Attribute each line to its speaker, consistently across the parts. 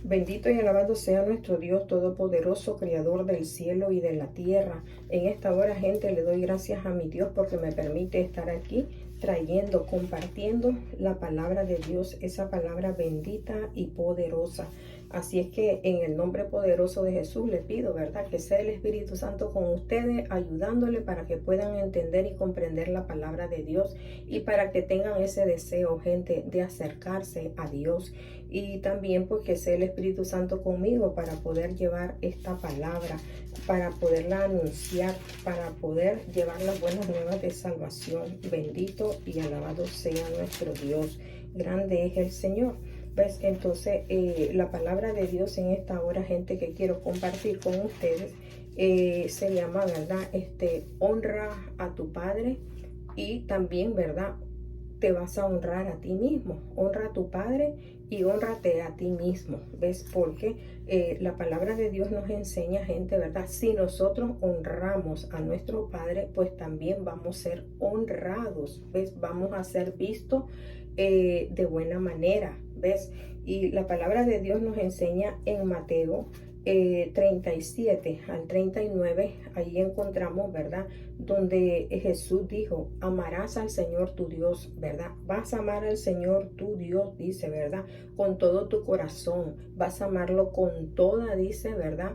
Speaker 1: Bendito y alabado sea nuestro Dios Todopoderoso, Creador del cielo y de la tierra. En esta hora, gente, le doy gracias a mi Dios porque me permite estar aquí trayendo, compartiendo la palabra de Dios, esa palabra bendita y poderosa. Así es que en el nombre poderoso de Jesús le pido, ¿verdad? Que sea el Espíritu Santo con ustedes, ayudándole para que puedan entender y comprender la palabra de Dios y para que tengan ese deseo, gente, de acercarse a Dios. Y también pues que sea el Espíritu Santo conmigo para poder llevar esta palabra, para poderla anunciar, para poder llevar las buenas nuevas de salvación. Bendito y alabado sea nuestro Dios. Grande es el Señor. ¿Ves? Entonces, la palabra de Dios en esta hora, gente, que quiero compartir con ustedes, se llama, ¿verdad? Honra a tu padre y también, ¿verdad? Te vas a honrar a ti mismo. Honra a tu padre y honrate a ti mismo. ¿Ves? Porque la palabra de Dios nos enseña, gente, ¿verdad? Si nosotros honramos a nuestro padre, pues también vamos a ser honrados. ¿Ves? Vamos a ser vistos de buena manera. ¿Ves? Y la palabra de Dios nos enseña en Mateo 37 al 39, ahí encontramos, ¿verdad? Donde Jesús dijo, amarás al Señor tu Dios, ¿verdad? Vas a amar al Señor tu Dios, dice, ¿verdad? Con todo tu corazón, vas a amarlo con toda, dice, ¿verdad?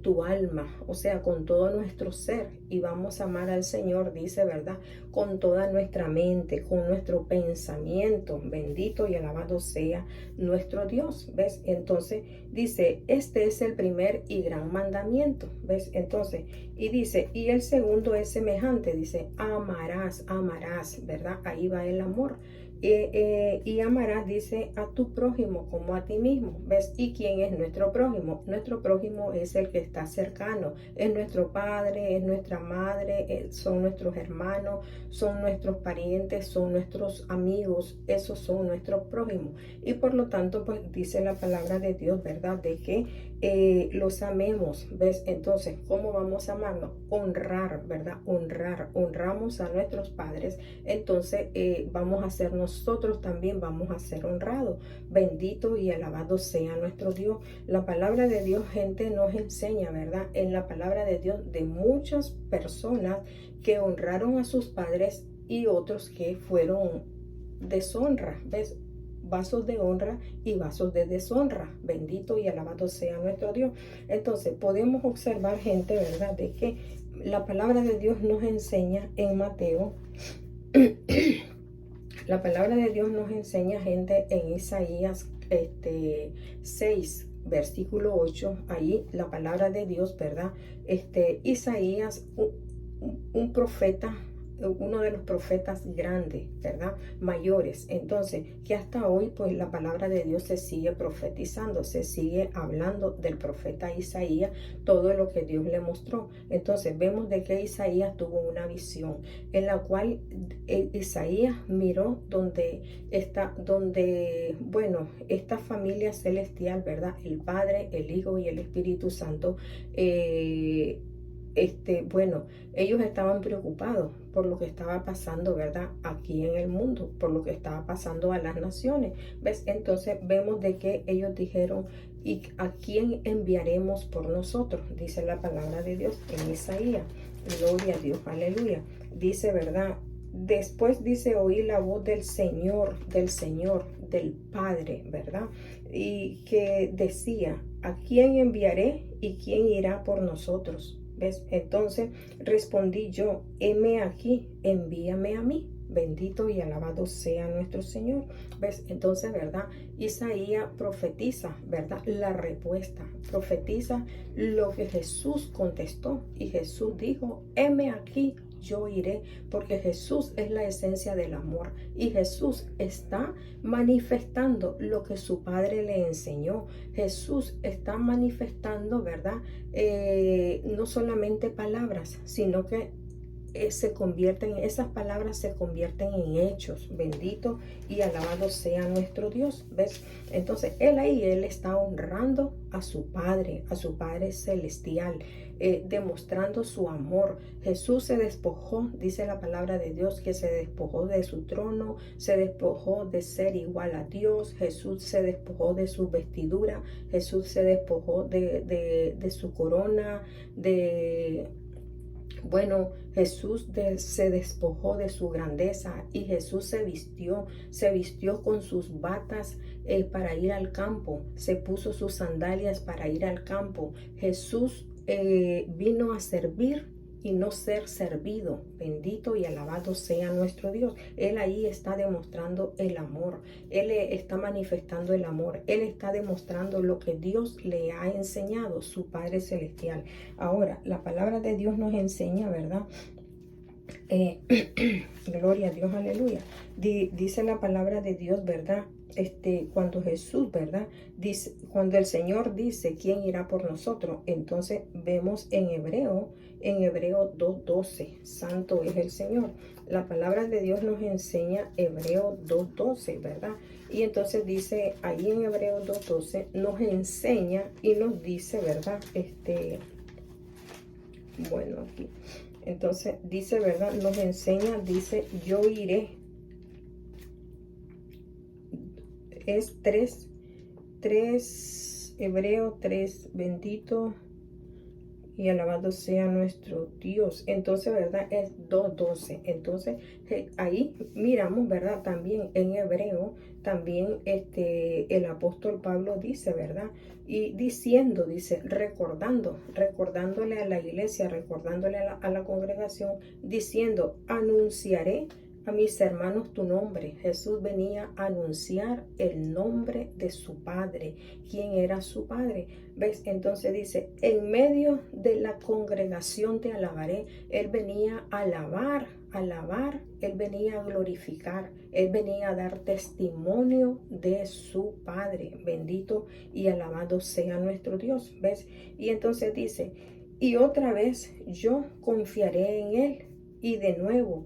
Speaker 1: Tu alma, o sea, con todo nuestro ser. Y vamos a amar al Señor, dice, ¿verdad? Con toda nuestra mente, con nuestro pensamiento. Bendito y alabado sea nuestro Dios, ¿ves? Entonces dice, este es el primer y gran mandamiento, ¿ves? Entonces, y dice, y el segundo es semejante, dice, amarás, amarás, ¿verdad? Ahí va el amor. Y amarás, dice, a tu prójimo como a ti mismo, ¿ves? ¿Y quién es nuestro prójimo? Nuestro prójimo es el que está cercano, es nuestro padre, es nuestra madre, son nuestros hermanos, son nuestros parientes, son nuestros amigos, esos son nuestros prójimos. Y por lo tanto, pues dice la palabra de Dios, ¿verdad? De que los amemos, ¿ves? Entonces, ¿cómo vamos a amarnos? Honrar, ¿verdad? Honrar, honramos a nuestros padres, entonces vamos a ser nosotros también, vamos a ser honrados. Bendito y alabado sea nuestro Dios. La palabra de Dios, gente, nos enseña, ¿verdad? En la palabra de Dios de muchas personas que honraron a sus padres y otros que fueron deshonra, ¿ves? Vasos de honra y vasos de deshonra. Bendito y alabado sea nuestro Dios. Entonces podemos observar, gente, ¿verdad? De que la palabra de Dios nos enseña en Mateo. La palabra de Dios nos enseña, gente, en Isaías 6, versículo 8. Ahí la palabra de Dios, ¿verdad? Isaías, un profeta, uno de los profetas grandes, ¿verdad? Mayores. Entonces, que hasta hoy, pues la palabra de Dios se sigue profetizando, se sigue hablando del profeta Isaías, todo lo que Dios le mostró. Entonces, vemos de que Isaías tuvo una visión en la cual Isaías miró bueno, esta familia celestial, ¿verdad? El Padre, el Hijo y el Espíritu Santo, bueno, ellos estaban preocupados por lo que estaba pasando, ¿verdad? Aquí en el mundo, por lo que estaba pasando a las naciones, ¿ves? Entonces vemos de que ellos dijeron, ¿y a quién enviaremos por nosotros? Dice la palabra de Dios en Isaías. Gloria a Dios, aleluya. Dice, ¿verdad? Después dice, oí la voz del Señor, del Padre, ¿verdad? Y que decía, ¿a quién enviaré y quién irá por nosotros? ¿Ves? Entonces respondí yo, heme aquí, envíame a mí. Bendito y alabado sea nuestro Señor. ¿Ves? Entonces, ¿verdad? Isaías profetiza, ¿verdad? La respuesta. Profetiza lo que Jesús contestó. Y Jesús dijo, heme aquí, yo iré, porque Jesús es la esencia del amor y Jesús está manifestando lo que su Padre le enseñó. Jesús está manifestando, ¿verdad? No solamente palabras, sino que esas palabras se convierten en hechos. Bendito y alabado sea nuestro Dios. ¿Ves? Entonces, él está honrando a su Padre celestial, demostrando su amor. Jesús se despojó, dice la palabra de Dios, que se despojó de su trono, se despojó de ser igual a Dios. Jesús se despojó de su vestidura, Jesús se despojó de su corona, Jesús se despojó de su grandeza, y Jesús se vistió con sus batas para ir al campo, se puso sus sandalias para ir al campo. Jesús vino a servir y no ser servido. Bendito y alabado sea nuestro Dios. Él ahí está demostrando el amor. Él está manifestando el amor. Él está demostrando lo que Dios le ha enseñado, su Padre Celestial. Ahora, la palabra de Dios nos enseña, ¿verdad? Gloria a Dios, aleluya. Dice la palabra de Dios, ¿verdad? Cuando Jesús, ¿verdad? Dice, cuando el Señor dice, ¿quién irá por nosotros? Entonces vemos en Hebreo 2:12, santo es el Señor. La palabra de Dios nos enseña Hebreo 2:12, ¿verdad? Y entonces dice, ahí en Hebreo 2:12 nos enseña y nos dice, ¿verdad? Aquí. Entonces dice, ¿verdad? Nos enseña, dice, yo iré. Es 3, Hebreo 3, bendito y alabado sea nuestro Dios. Entonces, ¿verdad? Es 2:12. Entonces, ahí miramos, ¿verdad? También en Hebreo, también el apóstol Pablo dice, ¿verdad? Y dice, recordándole a la iglesia, recordándole a la congregación, diciendo, anunciaré a mis hermanos tu nombre. Jesús venía a anunciar el nombre de su Padre. ¿Quién era su Padre? ¿Ves? Entonces dice, en medio de la congregación te alabaré. Él venía a alabar, Él venía a glorificar, Él venía a dar testimonio de su Padre. Bendito y alabado sea nuestro Dios. ¿Ves? Y entonces dice, y otra vez yo confiaré en Él, y de nuevo,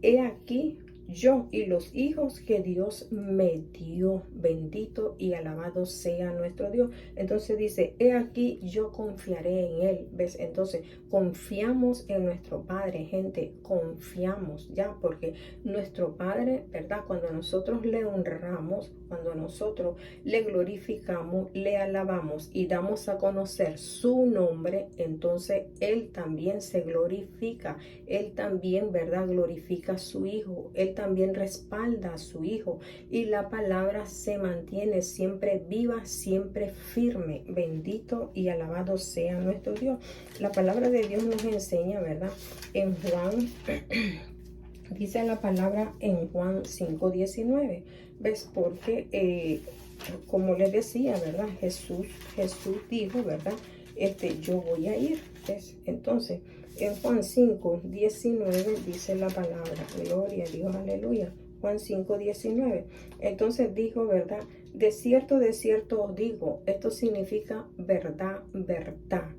Speaker 1: he aquí yo y los hijos que Dios me dio. Bendito y alabado sea nuestro Dios. Entonces dice, he aquí yo confiaré en Él. ¿Ves? Entonces confiamos en nuestro Padre, gente, confiamos ya, porque nuestro Padre, ¿verdad? Cuando nosotros le honramos, cuando nosotros le glorificamos, le alabamos y damos a conocer su nombre, entonces Él también se glorifica. Él también, ¿verdad? Glorifica a su Hijo. Él también respalda a su Hijo. Y la palabra se mantiene siempre viva, siempre firme. Bendito y alabado sea nuestro Dios. La palabra de Dios nos enseña, ¿verdad? En Juan, dice la palabra en Juan 5:19. ¿Ves? Porque, como les decía, ¿verdad? Jesús dijo, ¿verdad? Yo voy a ir. ¿Ves? Entonces, en Juan 5:19 dice la palabra, gloria a Dios, aleluya. Juan 5:19. Entonces dijo, ¿verdad? De cierto os digo. Esto significa verdad,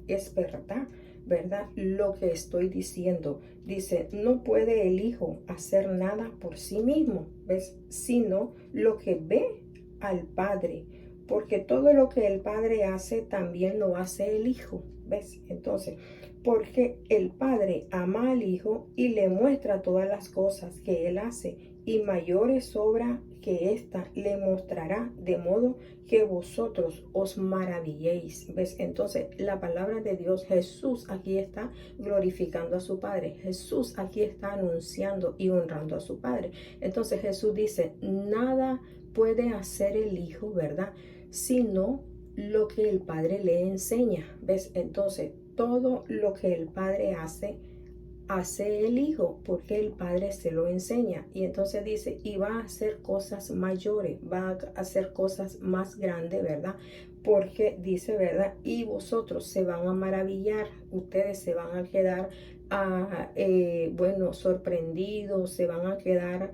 Speaker 1: es verdad, ¿verdad? Lo que estoy diciendo. Dice, no puede el Hijo hacer nada por sí mismo, ¿ves? Sino lo que ve al Padre. Porque todo lo que el Padre hace, también lo hace el Hijo, ¿ves? Entonces, porque el Padre ama al Hijo y le muestra todas las cosas que Él hace, y mayores obras que ésta le mostrará, de modo que vosotros os maravilléis. ¿Ves? Entonces, la palabra de Dios, Jesús aquí está glorificando a su Padre. Jesús aquí está anunciando y honrando a su Padre. Entonces, Jesús dice, nada puede hacer el Hijo, ¿verdad? Sino lo que el Padre le enseña. ¿Ves? Entonces, todo lo que el Padre hace el Hijo, porque el Padre se lo enseña. Y entonces dice, y va a hacer cosas mayores, va a hacer cosas más grandes, ¿verdad? Porque dice, ¿verdad? Y vosotros se van a maravillar, ustedes se van a quedar, sorprendidos, se van a quedar,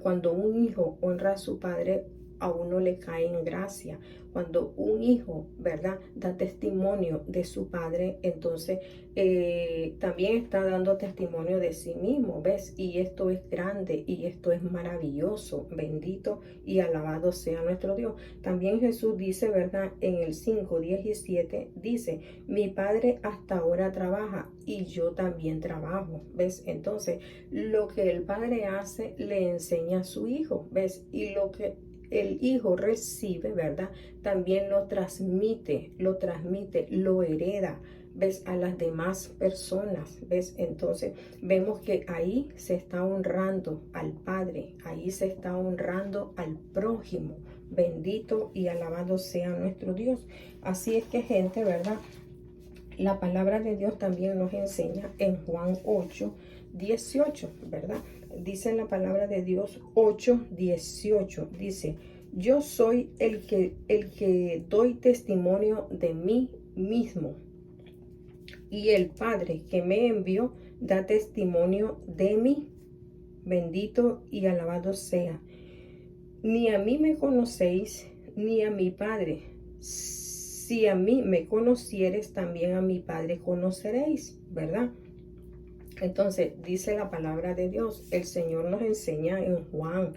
Speaker 1: cuando un hijo honra a su padre, a uno le cae en gracia. Cuando un hijo, ¿verdad?, da testimonio de su padre, entonces también está dando testimonio de sí mismo, ¿ves? Y esto es grande y esto es maravilloso. Bendito y alabado sea nuestro Dios. También Jesús dice, ¿verdad?, en el 5:17, dice, mi padre hasta ahora trabaja y yo también trabajo, ¿ves? Entonces, lo que el padre hace le enseña a su hijo, ¿ves? Y lo que el hijo recibe, ¿verdad?, también lo transmite, lo hereda, ¿ves?, a las demás personas, ¿ves? Entonces, vemos que ahí se está honrando al Padre, ahí se está honrando al prójimo. Bendito y alabado sea nuestro Dios. Así es que, gente, ¿verdad?, la palabra de Dios también nos enseña en Juan 8:18, ¿verdad? Dice la palabra de Dios 8:18, dice, yo soy el que doy testimonio de mí mismo, y el Padre que me envió da testimonio de mí. Bendito y alabado sea. Ni a mí me conocéis, ni a mi Padre. Si a mí me conocieres, también a mi Padre conoceréis, ¿verdad? Entonces, dice la palabra de Dios, el Señor nos enseña en Juan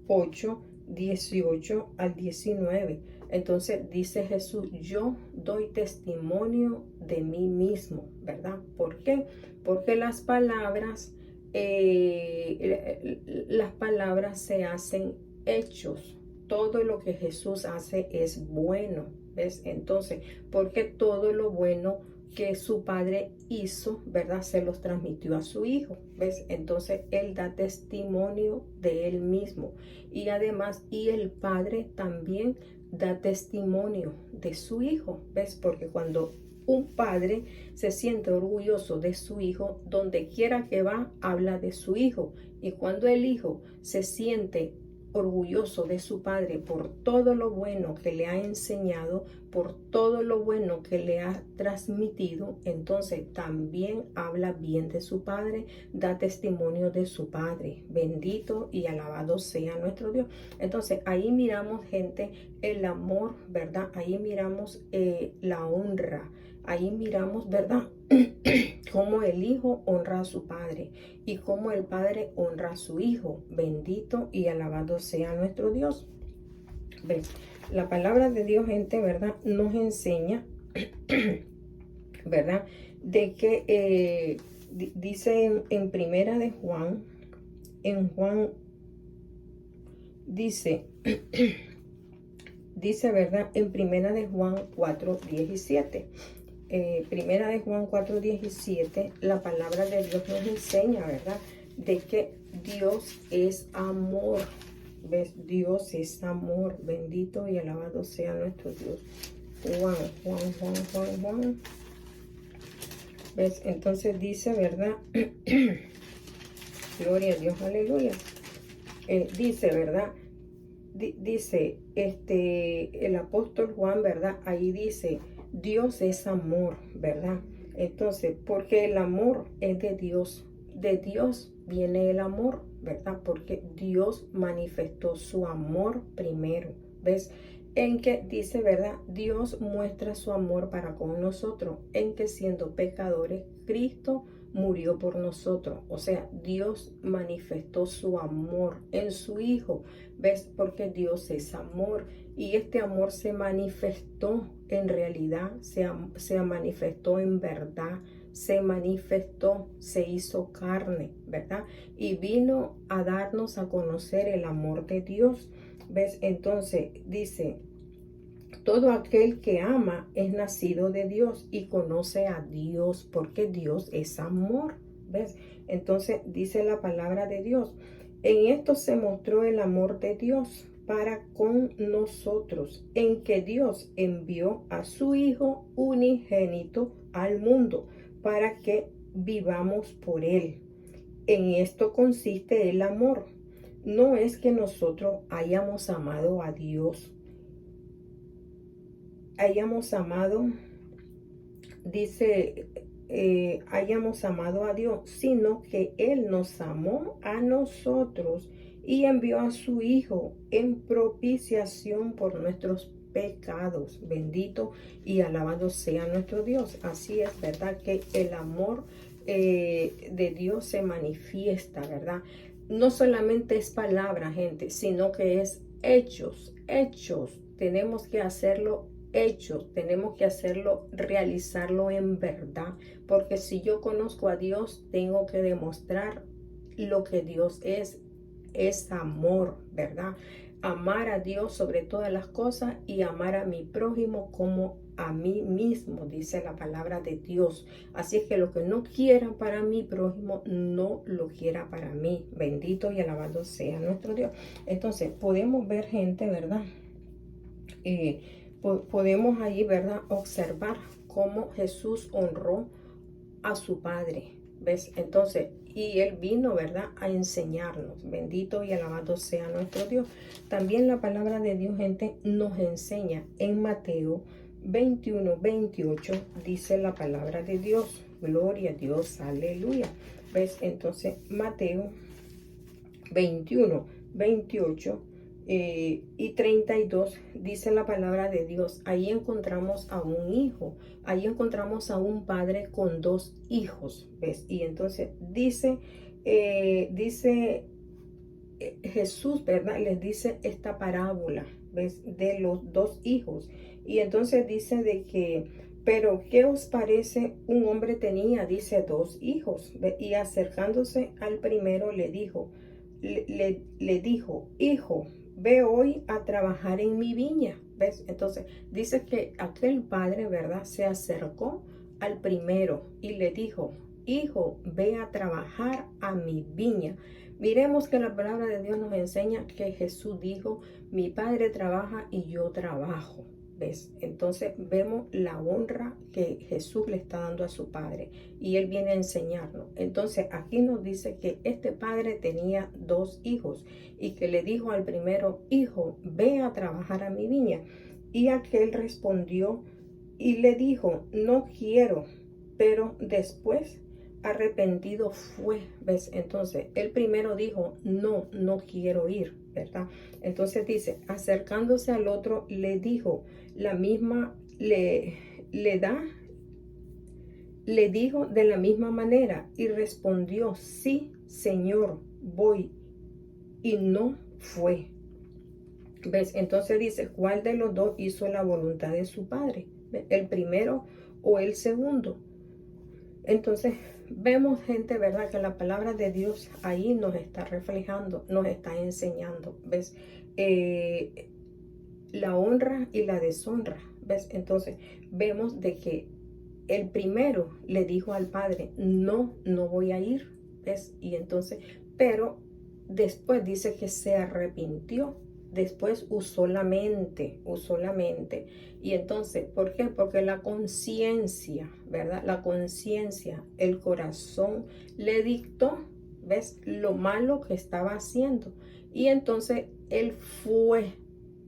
Speaker 1: 8:18-19. Entonces, dice Jesús, yo doy testimonio de mí mismo, ¿verdad? ¿Por qué? Porque las palabras se hacen hechos. Todo lo que Jesús hace es bueno, ¿ves? Entonces, porque todo lo bueno que su padre hizo, ¿verdad?, se los transmitió a su hijo, ¿ves? Entonces, él da testimonio de él mismo. Y además, y el padre también da testimonio de su hijo, ¿ves? Porque cuando un padre se siente orgulloso de su hijo, donde quiera que va, habla de su hijo. Y cuando el hijo se siente orgulloso de su padre por todo lo bueno que le ha enseñado, por todo lo bueno que le ha transmitido, entonces también habla bien de su padre, da testimonio de su padre. Bendito y alabado sea nuestro Dios. Entonces ahí miramos, gente, el amor, ¿verdad? Ahí miramos la honra. Ahí miramos, ¿verdad?, cómo el hijo honra a su padre y cómo el padre honra a su hijo. Bendito y alabado sea nuestro Dios. ¿Ves? La palabra de Dios, gente, ¿verdad?, nos enseña, ¿verdad?, de que dice en primera de Juan, en Juan, dice, ¿verdad?, en primera de Juan 4:17. Primera de Juan 4:17, la palabra de Dios nos enseña, ¿verdad?, de que Dios es amor. ¿Ves? Dios es amor. Bendito y alabado sea nuestro Dios. Juan. ¿Ves? Entonces dice, ¿verdad? Gloria a Dios, aleluya. Dice, ¿verdad? Dice el apóstol Juan, ¿verdad? Ahí dice, Dios es amor, ¿verdad? Entonces, porque el amor es de Dios viene el amor, ¿verdad? Porque Dios manifestó su amor primero, ¿ves? En que dice, ¿verdad?, Dios muestra su amor para con nosotros, en que siendo pecadores, Cristo murió por nosotros. O sea, Dios manifestó su amor en su Hijo, ¿ves? Porque Dios es amor y este amor se manifestó en realidad, se manifestó en verdad, se manifestó, se hizo carne, ¿verdad? Y vino a darnos a conocer el amor de Dios, ¿ves? Entonces dice, todo aquel que ama es nacido de Dios y conoce a Dios, porque Dios es amor, ¿ves? Entonces dice la palabra de Dios, en esto se mostró el amor de Dios para con nosotros, en que Dios envió a su Hijo unigénito al mundo para que vivamos por él. En esto consiste el amor. No es que nosotros hayamos amado a Dios, hayamos amado a Dios, sino que Él nos amó a nosotros y envió a su Hijo en propiciación por nuestros pecados. Bendito y alabado sea nuestro Dios. Así es, ¿verdad? Que el amor de Dios se manifiesta, ¿verdad? No solamente es palabra, gente, sino que es hechos, hechos. Tenemos que hacerlo hechos, tenemos que hacerlo, realizarlo en verdad, porque si yo conozco a Dios, tengo que demostrar lo que Dios es amor, ¿verdad? Amar a Dios sobre todas las cosas y amar a mi prójimo como a mí mismo, dice la palabra de Dios. Así es que lo que no quiera para mi prójimo, no lo quiera para mí. Bendito y alabado sea nuestro Dios. Entonces, podemos ver gente, ¿verdad? Podemos ahí, ¿verdad? Observar cómo Jesús honró a su Padre. ¿Ves? Entonces, y Él vino, ¿verdad? A enseñarnos. Bendito y alabado sea nuestro Dios. También la palabra de Dios, gente, nos enseña en Mateo 21:28, dice la palabra de Dios. Gloria a Dios, aleluya. ¿Ves? Entonces, Mateo 21:28 y 32 dice la palabra de Dios. Ahí encontramos a un hijo, ahí encontramos a un padre con dos hijos, ¿ves? Y entonces dice Jesús, ¿verdad? Les dice esta parábola, ¿ves? De los dos hijos. Y entonces dice de que, pero ¿qué os parece? Un hombre tenía, dice, dos hijos, ¿ves? Y acercándose al primero le dijo, hijo, ve hoy a trabajar en mi viña, ¿ves? Entonces dice que aquel padre, ¿verdad? Se acercó al primero y le dijo, hijo, ve a trabajar a mi viña. Miremos que la palabra de Dios nos enseña que Jesús dijo, mi Padre trabaja y yo trabajo. ¿Ves? Entonces vemos la honra que Jesús le está dando a su Padre y Él viene a enseñarnos. Entonces aquí nos dice que este padre tenía dos hijos y que le dijo al primero, hijo, ve a trabajar a mi viña. Y aquel respondió y le dijo, no quiero, pero después arrepentido fue, ¿ves? Entonces, el primero dijo, no quiero ir, ¿verdad? Entonces dice, acercándose al otro, le dijo, la misma, le dijo de la misma manera y respondió, sí, Señor, voy, y no fue. ¿Ves? Entonces dice, ¿cuál de los dos hizo la voluntad de su padre? ¿Ves? ¿El primero o el segundo? Entonces vemos, gente, ¿verdad? Que la palabra de Dios ahí nos está reflejando, nos está enseñando, ¿ves? La honra y la deshonra, ¿ves? Entonces vemos de que el primero le dijo al padre, no voy a ir, ¿ves? Y entonces, pero después dice que se arrepintió. Después usó la mente. Y entonces, ¿por qué? Porque la conciencia, ¿verdad? La conciencia, el corazón le dictó, ¿ves? Lo malo que estaba haciendo. Y entonces él fue.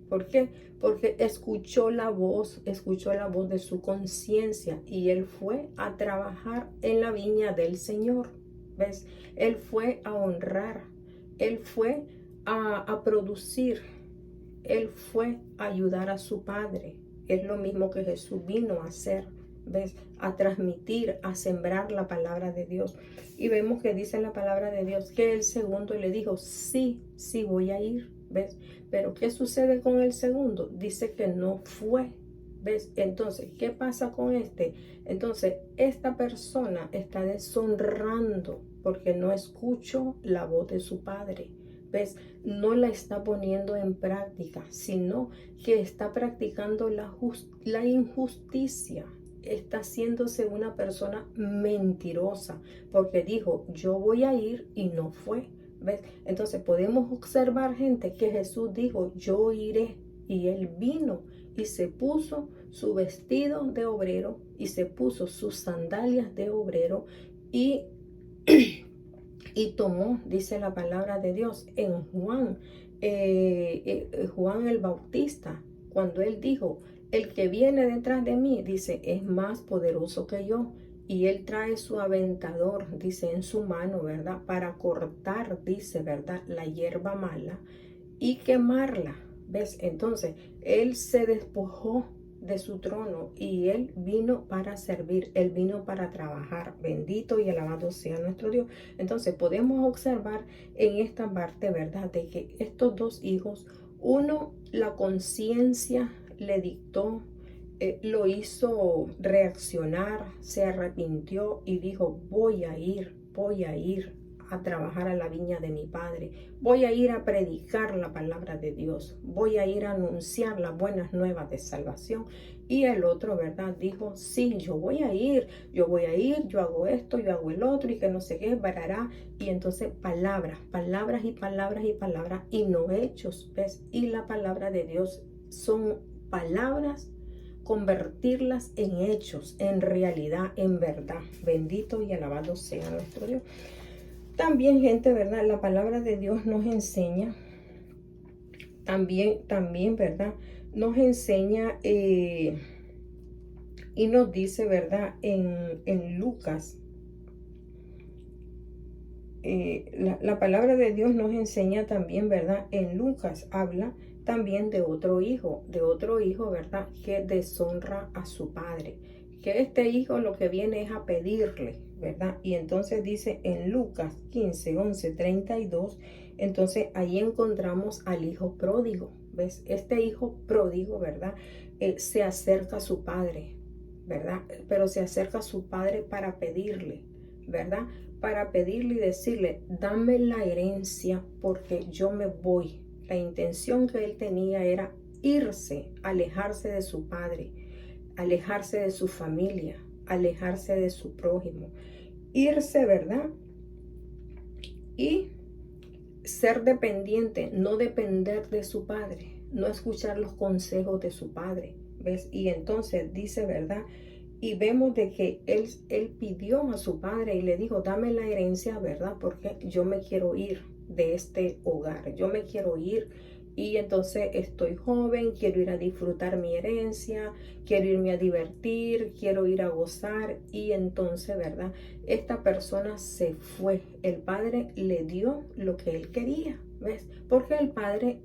Speaker 1: ¿Por qué? Porque escuchó la voz de su conciencia y él fue a trabajar en la viña del Señor. ¿Ves? Él fue a honrar, él fue a producir, él fue a ayudar a su Padre. Es lo mismo que Jesús vino a hacer, ¿ves? A transmitir, a sembrar la palabra de Dios. Y vemos que dice la palabra de Dios que el segundo le dijo, sí voy a ir, ¿ves? Pero ¿qué sucede con el segundo? Dice que no fue. ¿Ves? Entonces, ¿qué pasa con este? Entonces, esta persona está deshonrando porque no escuchó la voz de su padre. ¿Ves? No la está poniendo en práctica, sino que está practicando la injusticia. Está haciéndose una persona mentirosa porque dijo, yo voy a ir y no fue. ¿Ves? Entonces podemos observar, gente, que Jesús dijo, yo iré. Y él vino y se puso su vestido de obrero y se puso sus sandalias de obrero y, y tomó, dice la palabra de Dios, en Juan el Bautista, cuando él dijo, el que viene detrás de mí, dice, es más poderoso que yo. y él trae su aventador, dice, en su mano, ¿verdad? Para cortar, dice, ¿verdad? La hierba mala y quemarla, ¿ves? Entonces, él se despojó de su trono y él vino para servir, él vino para trabajar. Bendito y alabado sea nuestro Dios. Entonces, podemos observar en esta parte, ¿verdad? De que estos dos hijos, uno, la conciencia le dictó, lo hizo reaccionar, se arrepintió y dijo, voy a ir a trabajar a la viña de mi padre, voy a ir a predicar la palabra de Dios, voy a ir a anunciar las buenas nuevas de salvación. Y el otro, ¿verdad? Dijo, sí, yo voy a ir, yo hago esto, yo hago el otro y que no sé qué, barará. Y entonces palabras y no hechos, ¿ves? Y la palabra de Dios son palabras, convertirlas en hechos, en realidad, en verdad. Bendito y alabado sea nuestro Dios. También, gente, ¿verdad? La palabra de Dios nos enseña, también, ¿verdad? Nos enseña y nos dice, ¿verdad? En Lucas, la palabra de Dios nos enseña también, ¿verdad? En Lucas habla también de otro hijo, ¿verdad? Que deshonra a su padre. Que este hijo lo que viene es a pedirle, ¿verdad? Y entonces dice en Lucas 15, 11, 32, entonces ahí encontramos al hijo pródigo, ¿ves? Este hijo pródigo, ¿verdad? Se acerca a su padre, ¿verdad? Pero se acerca a su padre para pedirle, ¿verdad? Para pedirle y decirle, dame la herencia porque yo me voy. La intención que él tenía era irse, alejarse de su padre, alejarse de su familia, alejarse de su prójimo, irse, ¿verdad? Y ser dependiente, no depender de su padre, no escuchar los consejos de su padre, ¿ves? Y entonces dice, ¿verdad? Y vemos de que él pidió a su padre y le dijo, dame la herencia, ¿verdad? Porque yo me quiero ir de este hogar, yo me quiero ir y entonces estoy joven, quiero ir a disfrutar mi herencia, quiero irme a divertir, quiero ir a gozar. Y entonces, ¿verdad? Esta persona se fue, el padre le dio lo que él quería, ¿ves? Porque el padre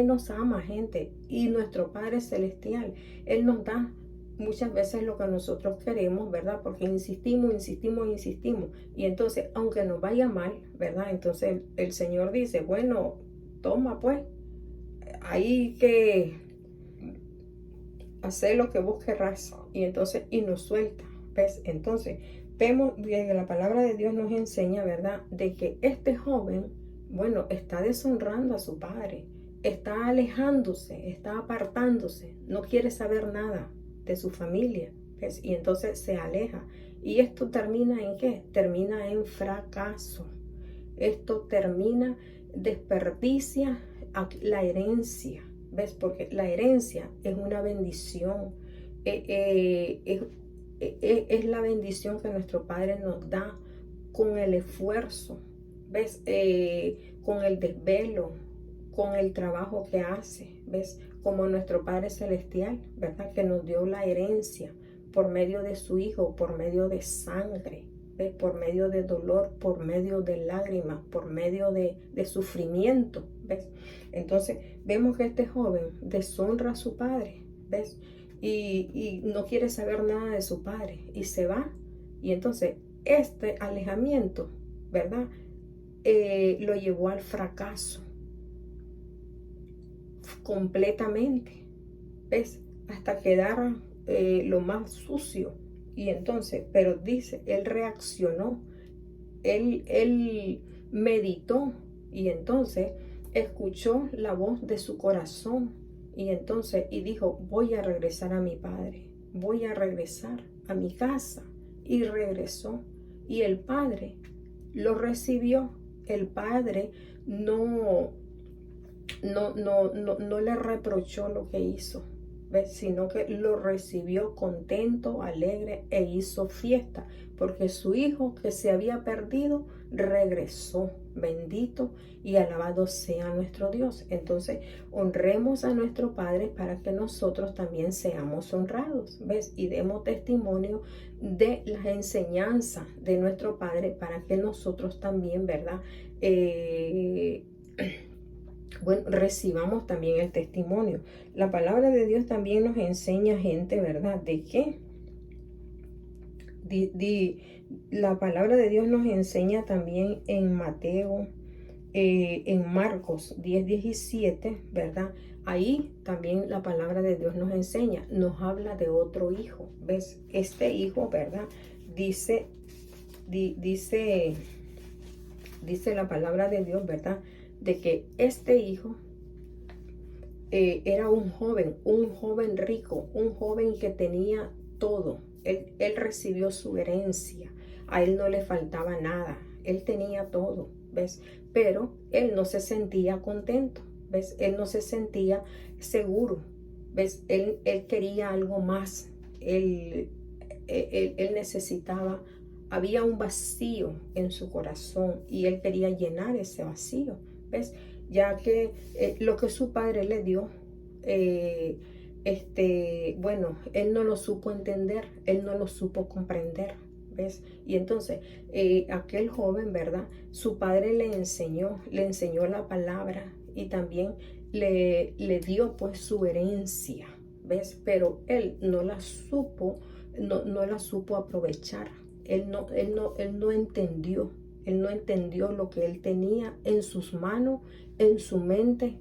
Speaker 1: nos ama, gente, y nuestro Padre Celestial, Él nos da muchas veces lo que nosotros queremos, ¿verdad? Porque insistimos. Y entonces, aunque nos vaya mal, ¿verdad? Entonces el Señor dice, bueno, toma pues, hay que hacer lo que vos querrás. Y entonces, y nos suelta, ¿ves? Entonces, vemos que la palabra de Dios nos enseña, ¿verdad? De que este joven, bueno, está deshonrando a su padre, está alejándose, está apartándose, no quiere saber nada de su familia, ¿ves? Y entonces se aleja. ¿Y esto termina en qué? Termina en fracaso. Esto termina, desperdicia la herencia, ¿ves? Porque la herencia es una bendición, es la bendición que nuestro Padre nos da con el esfuerzo, ¿ves? Con el desvelo, con el trabajo que hace, ¿ves? Como nuestro Padre Celestial, ¿verdad? Que nos dio la herencia por medio de su Hijo, por medio de sangre, ¿ves? Por medio de dolor, por medio de lágrimas, por medio de sufrimiento, ¿ves? Entonces vemos que este joven deshonra a su padre, ¿ves? Y no quiere saber nada de su padre y se va. Y entonces este alejamiento, ¿verdad? Lo llevó al fracaso completamente, ¿ves? Hasta quedar lo más sucio. Y entonces, pero dice, él reaccionó, él meditó y entonces escuchó la voz de su corazón y entonces y dijo, voy a regresar a mi padre, voy a regresar a mi casa. Y regresó y el padre lo recibió. El padre no le reprochó lo que hizo, ¿ves? Sino que lo recibió contento, alegre e hizo fiesta, porque su hijo que se había perdido regresó. Bendito y alabado sea nuestro Dios. Entonces, honremos a nuestro Padre para que nosotros también seamos honrados, ¿ves? Y demos testimonio de las enseñanzas de nuestro Padre para que nosotros también, ¿verdad? Bueno, recibamos también el testimonio. La palabra de Dios también nos enseña, gente, ¿verdad? ¿De qué? La palabra de Dios nos enseña también en Mateo, en Marcos 10:17, ¿verdad? Ahí también la palabra de Dios nos enseña, nos habla de otro hijo. ¿Ves? Este hijo, ¿verdad? Dice la palabra de Dios, ¿verdad? De que este hijo era un joven rico, un joven que tenía todo. Él recibió su herencia, a él no le faltaba nada, él tenía todo, ¿ves? Pero él no se sentía contento, ¿ves? Él no se sentía seguro, ¿ves? Él quería algo más, él necesitaba, había un vacío en su corazón y él quería llenar ese vacío, ¿ves? Ya que lo que su padre le dio, bueno, él no lo supo entender, él no lo supo comprender, ¿ves? Y entonces, aquel joven, ¿verdad? Su padre le enseñó la palabra y también le dio pues su herencia, ¿ves? Pero él no la supo, no la supo aprovechar, él no entendió. Él no entendió lo que él tenía en sus manos, en su mente,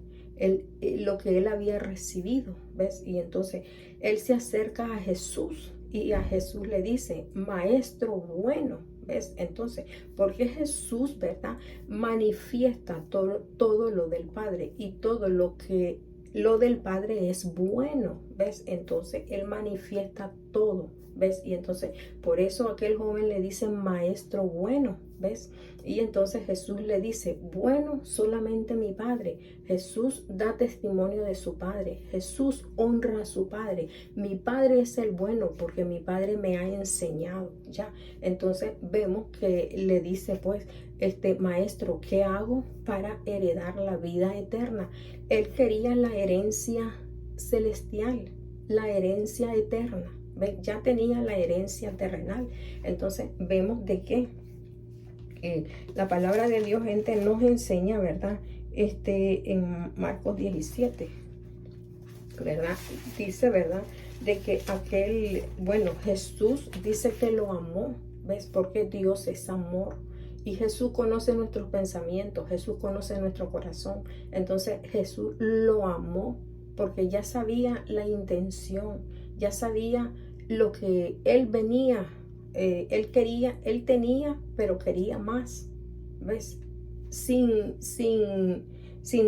Speaker 1: lo que él había recibido, ¿ves? Y entonces él se acerca a Jesús y a Jesús le dice, maestro bueno, ¿ves? Entonces, porque Jesús, ¿verdad? Manifiesta todo lo del Padre y todo lo del Padre es bueno, ¿ves? Entonces él manifiesta todo, ¿ves? Y entonces por eso aquel joven le dice maestro bueno, ¿ves? Y entonces Jesús le dice, bueno, solamente mi Padre. Jesús da testimonio de su Padre. Jesús honra a su Padre. Mi Padre es el bueno porque mi Padre me ha enseñado, ¿ya? Entonces vemos que le dice, pues, maestro, ¿qué hago para heredar la vida eterna? Él quería la herencia celestial, la herencia eterna. ¿Ves? Ya tenía la herencia terrenal. Entonces vemos de qué la palabra de Dios, gente, nos enseña, ¿verdad? En Marcos 17, ¿verdad? Dice, ¿verdad? De que bueno, Jesús dice que lo amó, ¿ves? Porque Dios es amor. Y Jesús conoce nuestros pensamientos, Jesús conoce nuestro corazón. Entonces Jesús lo amó porque ya sabía la intención, ya sabía lo que él venía. Él tenía, pero quería más, ¿ves? Sin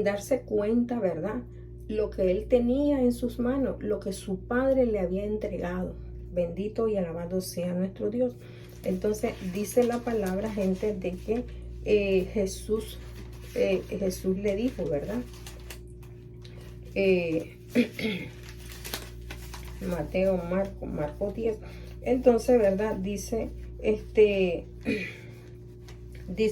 Speaker 1: darse cuenta, ¿verdad? Lo que él tenía en sus manos, lo que su padre le había entregado. Bendito y alabado sea nuestro Dios. Entonces dice la palabra, gente, de que Jesús le dijo, ¿verdad? Mateo, Marcos 10. Entonces, ¿verdad? Dice,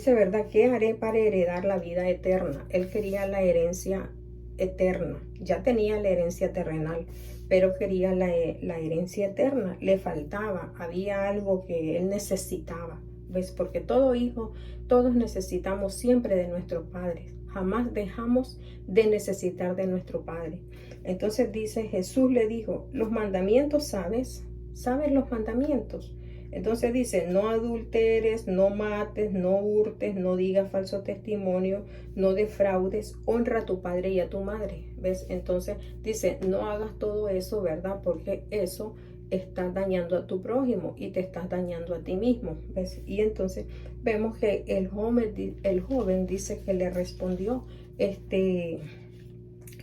Speaker 1: ¿verdad? ¿Qué haré para heredar la vida eterna? Él quería la herencia eterna. Ya tenía la herencia terrenal, pero quería la herencia eterna. Le faltaba, había algo que él necesitaba, ¿ves? Porque todo hijo, todos necesitamos siempre de nuestros padres. Jamás dejamos de necesitar de nuestro Padre. Entonces dice, Jesús le dijo, los mandamientos, ¿sabes? ¿Sabes los mandamientos? Entonces dice, no adulteres, no mates, no hurtes, no digas falso testimonio, no defraudes, honra a tu padre y a tu madre. ¿Ves? Entonces dice, no hagas todo eso, ¿verdad? Porque eso está dañando a tu prójimo y te estás dañando a ti mismo. ¿Ves? Y entonces vemos que el joven dice que le respondió,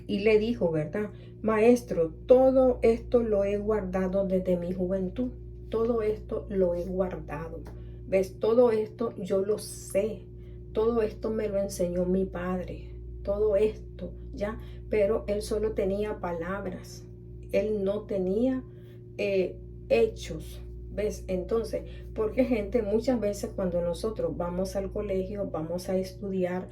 Speaker 1: y le dijo, ¿verdad? Maestro, todo esto lo he guardado desde mi juventud. Todo esto lo he guardado. ¿Ves? Todo esto yo lo sé. Todo esto me lo enseñó mi padre. Todo esto, ¿ya? Pero él solo tenía palabras. él no tenía hechos. ¿Ves? Entonces, porque gente, muchas veces cuando nosotros vamos al colegio, vamos a estudiar,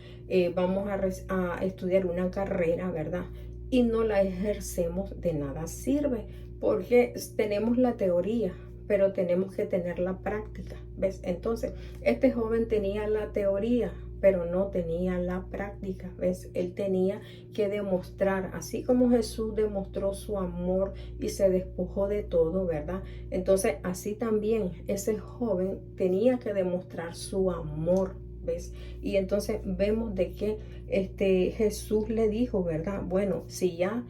Speaker 1: vamos a estudiar una carrera, ¿verdad? Y no la ejercemos, de nada sirve, porque tenemos la teoría, pero tenemos que tener la práctica. ¿Ves? Entonces, este joven tenía la teoría, pero no tenía la práctica. ¿Ves? Él tenía que demostrar, así como Jesús demostró su amor y se despojó de todo, ¿verdad? Entonces, así también ese joven tenía que demostrar su amor. ¿Ves? Y entonces vemos de que Jesús le dijo, ¿verdad? Bueno, si ya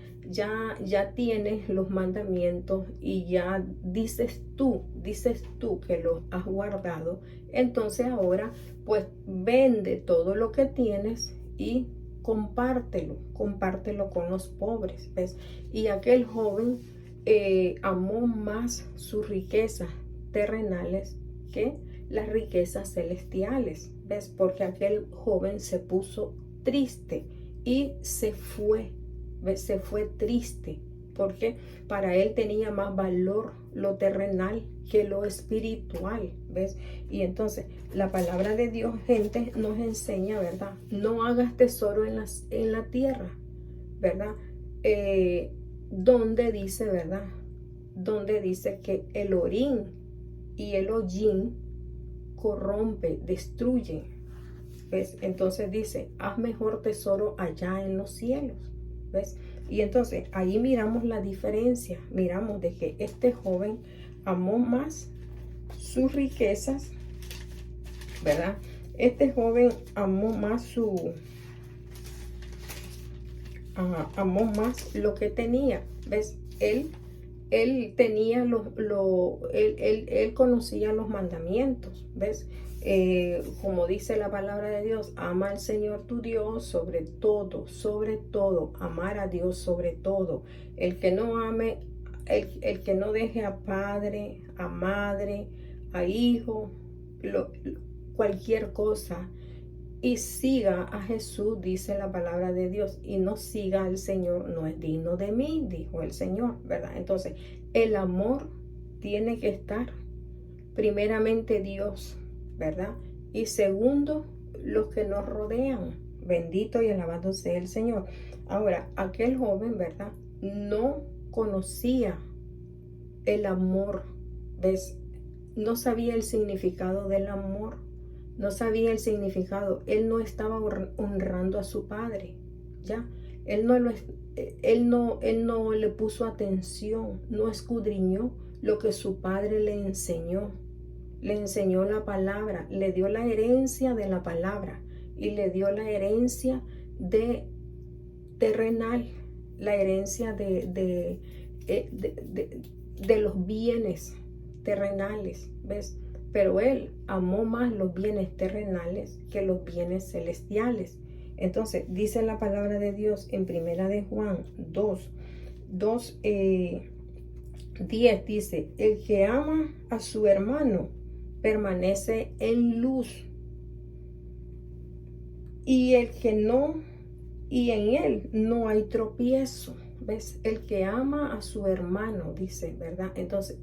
Speaker 1: tienes los mandamientos y ya dices tú que los has guardado, entonces ahora pues vende todo lo que tienes y compártelo con los pobres, ¿ves? Y aquel joven amó más sus riquezas terrenales que las riquezas celestiales, ¿ves? Porque aquel joven se puso triste y se fue, ¿ves? Se fue triste, porque para él tenía más valor lo terrenal que lo espiritual, ¿ves? Y entonces la palabra de Dios, gente, nos enseña, ¿verdad? No hagas tesoro en la tierra, ¿verdad? Donde dice, ¿verdad? Donde dice que el orín y el hollín corrompe, destruye. ¿Ves? Entonces dice, haz mejor tesoro allá en los cielos. ¿Ves? Y entonces ahí miramos la diferencia. Miramos de que este joven amó más sus riquezas, ¿verdad? Este joven amó más amó más lo que tenía. ¿Ves? Él tenía él conocía los mandamientos. ¿Ves? Como dice la palabra de Dios, ama al Señor tu Dios sobre todo, amar a Dios sobre todo. El que no ame, el que no deje a padre, a madre, a hijo, cualquier cosa, y siga a Jesús, dice la palabra de Dios, y no siga al Señor, no es digno de mí, dijo el Señor, ¿verdad? Entonces, el amor tiene que estar primeramente Dios, ¿verdad? Y segundo, los que nos rodean. Bendito y alabado sea el Señor. Ahora, aquel joven, ¿verdad? No conocía el amor, ¿ves? No sabía el significado del amor. No sabía el significado. Él no estaba honrando a su padre, ¿ya? Él no le puso atención, no escudriñó lo que su padre le enseñó. Le enseñó la palabra, le dio la herencia de la palabra y le dio la herencia de terrenal, la herencia de los bienes terrenales, ¿ves? Pero él amó más los bienes terrenales que los bienes celestiales. Entonces, dice la palabra de Dios en Primera de Juan 10, dice, el que ama a su hermano permanece en luz, y el que no, y en él no hay tropiezo. ¿Ves? El que ama a su hermano, dice, ¿verdad? Entonces,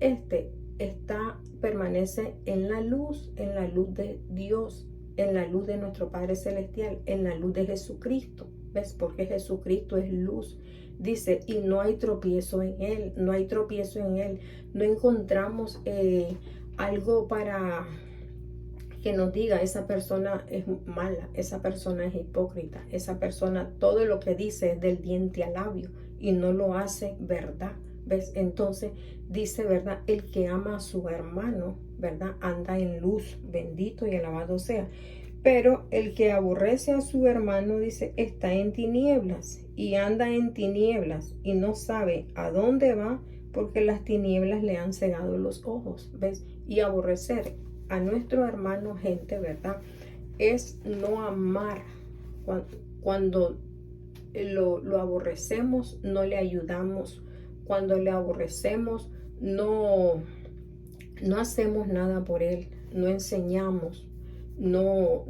Speaker 1: permanece en la luz de Dios, en la luz de nuestro Padre Celestial, en la luz de Jesucristo. ¿Ves? Porque Jesucristo es luz. Dice, y no hay tropiezo en él, no hay tropiezo en él. No encontramos algo para que nos diga, esa persona es mala, esa persona es hipócrita, esa persona todo lo que dice es del diente al labio y no lo hace verdad. ¿Ves? Entonces dice, ¿verdad? El que ama a su hermano, ¿verdad? Anda en luz, bendito y alabado sea. Pero el que aborrece a su hermano, dice, está en tinieblas y anda en tinieblas y no sabe a dónde va, porque las tinieblas le han cegado los ojos. ¿Ves? Y aborrecer a nuestro hermano, gente, ¿verdad? Es no amar. Cuando lo aborrecemos, no le ayudamos. Cuando le aborrecemos, no hacemos nada por él, no enseñamos, no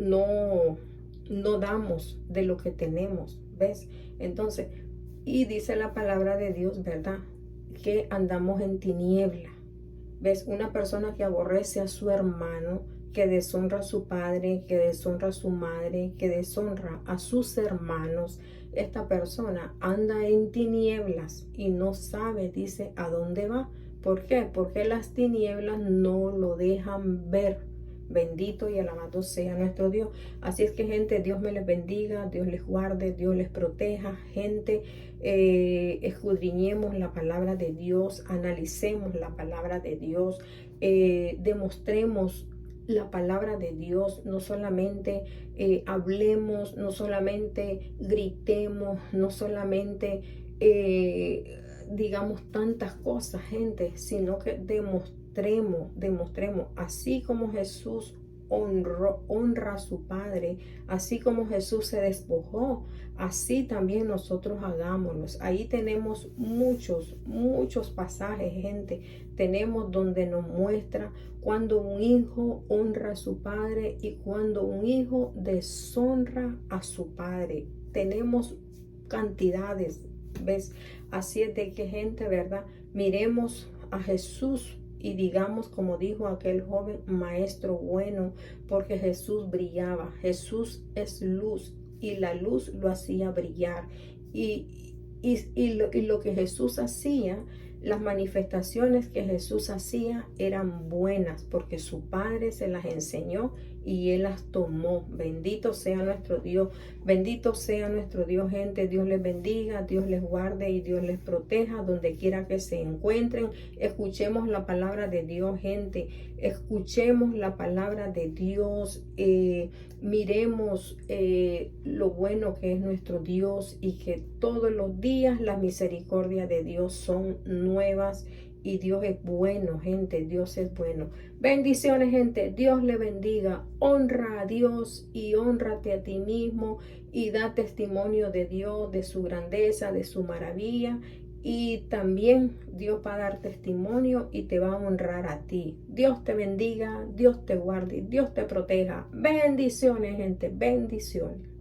Speaker 1: damos de lo que tenemos, ¿ves? Entonces, y dice la palabra de Dios, ¿verdad? que andamos en tiniebla. ¿Ves? Una persona que aborrece a su hermano, que deshonra a su padre, que deshonra a su madre, que deshonra a sus hermanos. Esta persona anda en tinieblas y no sabe, dice, a dónde va. ¿Por qué? Porque las tinieblas no lo dejan ver. Bendito y alabado sea nuestro Dios. Así es que, gente, Dios me les bendiga, Dios les guarde, Dios les proteja. Gente, escudriñemos la palabra de Dios, analicemos la palabra de Dios, demostremos la palabra de Dios, no solamente hablemos, no solamente gritemos, no solamente digamos tantas cosas, gente, sino que demostremos, así como Jesús honra a su Padre, así como Jesús se despojó, así también nosotros hagámoslos. Ahí tenemos muchos pasajes, gente. Tenemos donde nos muestra cuando un hijo honra a su padre y cuando un hijo deshonra a su padre. Tenemos cantidades, ¿ves? Así es de que, gente, ¿verdad? Miremos a Jesús y digamos, como dijo aquel joven, maestro bueno, porque Jesús brillaba. Jesús es luz y la luz lo hacía brillar. Y lo que Jesús hacía, las manifestaciones que Jesús hacía eran buenas porque su Padre se las enseñó y Él las tomó. Bendito sea nuestro Dios. Bendito sea nuestro Dios, gente. Dios les bendiga, Dios les guarde y Dios les proteja donde quiera que se encuentren. Escuchemos la palabra de Dios, gente. Escuchemos la palabra de Dios. Miremos lo bueno que es nuestro Dios y que todos los días las misericordias de Dios son nuevas. Y Dios es bueno, gente, Dios es bueno. Bendiciones, gente, Dios le bendiga. Honra a Dios y hónrate a ti mismo y da testimonio de Dios, de su grandeza, de su maravilla. Y también Dios va a dar testimonio y te va a honrar a ti. Dios te bendiga, Dios te guarde, Dios te proteja. Bendiciones, gente, bendiciones.